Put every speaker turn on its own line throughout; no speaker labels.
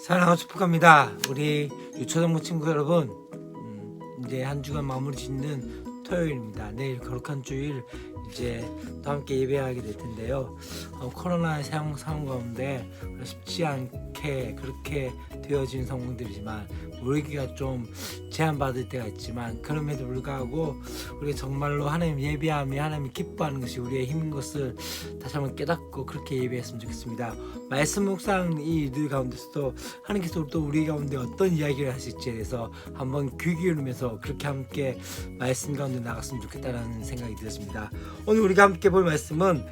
사랑하는 축복합니다. 우리 유초등부 친구 여러분, 이제 한 주간 마무리 짓는 토요일입니다. 내일 거룩한 주일 이제 또 함께 예배하게 될 텐데요. 코로나 상황 가운데 쉽지 않게 그렇게 되어진 상황들이지만 모이기가 좀 제한받을 때가 있지만 그럼에도 불구하고 우리가 정말로 하나님 예배하며 하나님 기뻐하는 것이 우리의 힘인 것을 다시 한번 깨닫고 그렇게 예배했으면 좋겠습니다. 말씀 묵상 이들 가운데서도 하나님께서 또 우리 가운데 어떤 이야기를 하실지에 대해서 한번 귀 기울이면서 그렇게 함께 말씀 가운데 나갔으면 좋겠다는 생각이 들었습니다. 오늘 우리가 함께 볼 말씀은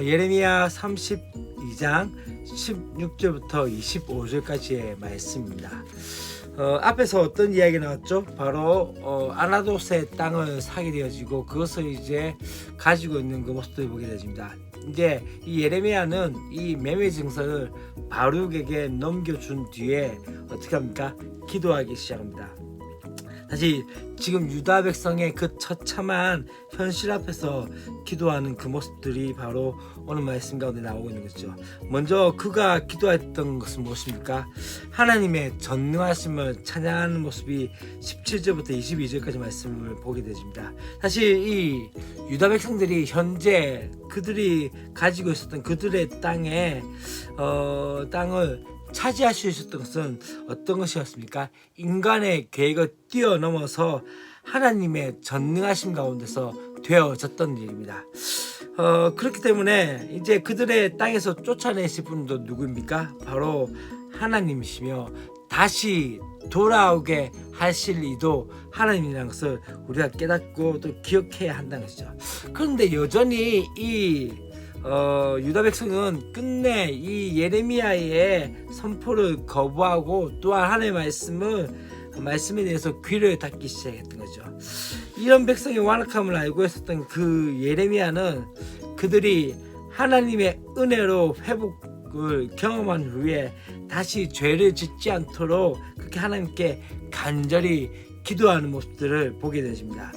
예레미야 32장 16절부터 25절까지의 말씀입니다. 앞에서 어떤 이야기가 나왔죠? 바로 아나돗의 땅을 사게 되어지고 그것을 이제 가지고 있는 그 모습들을 보게 되어집니다. 이제 이 예레미야는 이 매매 증서를 바룩에게 넘겨준 뒤에 어떻게 합니까? 기도하기 시작합니다. 사실 지금 유다 백성의 그 처참한 현실 앞에서 기도하는 그 모습들이 바로 오늘 말씀 가운데 나오고 있는 거죠. 먼저 그가 기도했던 것은 무엇입니까? 하나님의 전능하심을 찬양하는 모습이 17절부터 22절까지 말씀을 보게 되십니다. 사실 이 유다 백성들이 현재 그들이 가지고 있었던 그들의 땅을 차지할 수 있었던 것은 어떤 것이었습니까? 인간의 계획을 뛰어넘어서 하나님의 전능하심 가운데서 되어졌던 일입니다. 그렇기 때문에 이제 그들의 땅에서 쫓아내실 분도 누구입니까? 바로 하나님이시며 다시 돌아오게 하실 이도 하나님이라는 것을 우리가 깨닫고 또 기억해야 한다는 것이죠. 그런데 여전히 이 유다 백성은 끝내 이 예레미야의 선포를 거부하고 또한 하나님의 말씀에 대해서 귀를 닫기 시작했던 거죠. 이런 백성의 완악함을 알고 있었던 그 예레미야는 그들이 하나님의 은혜로 회복을 경험한 후에 다시 죄를 짓지 않도록 그렇게 하나님께 간절히 기도하는 모습들을 보게 되십니다.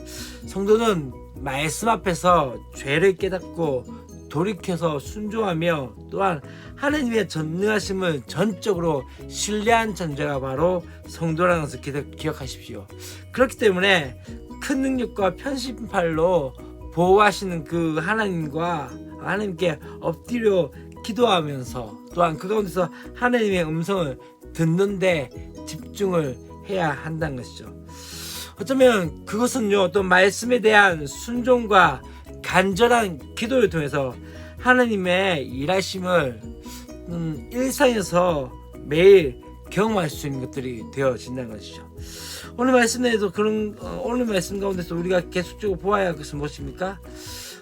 성도는 말씀 앞에서 죄를 깨닫고 돌이켜서 순종하며 또한 하나님의 전능하심을 전적으로 신뢰한 존재가 바로 성도라는 것을 기억하십시오. 그렇기 때문에 큰 능력과 편심팔로 보호하시는 그 하나님께 엎드려 기도하면서 또한 그 가운데서 하나님의 음성을 듣는데 집중을 해야 한다는 것이죠. 어쩌면 그것은요, 또 말씀에 대한 순종과 간절한 기도를 통해서 하나님의 일하심을 일상에서 매일 경험할 수 있는 것들이 되어진다는 것이죠. 오늘 말씀에도 오늘 말씀 가운데서 우리가 계속적으로 보아야 할 것은 무엇입니까?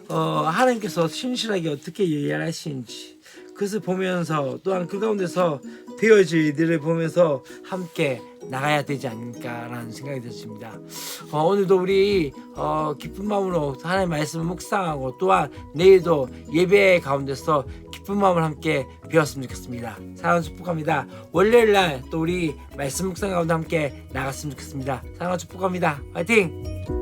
하나님께서 신실하게 어떻게 일하시는지 그것을 보면서 또한 그 가운데서 되어질 일들을 보면서 함께 나가야 되지 않을까라는 생각이 들었습니다. 오늘도 우리 기쁜 마음으로 하나님의 말씀을 묵상하고 또한 내일도 예배 가운데서 기쁜 마음을 함께 배웠으면 좋겠습니다. 사랑하는 축복합니다. 월요일날 또 우리 말씀 묵상 가운데 함께 나갔으면 좋겠습니다. 사랑하는 축복합니다. 화이팅!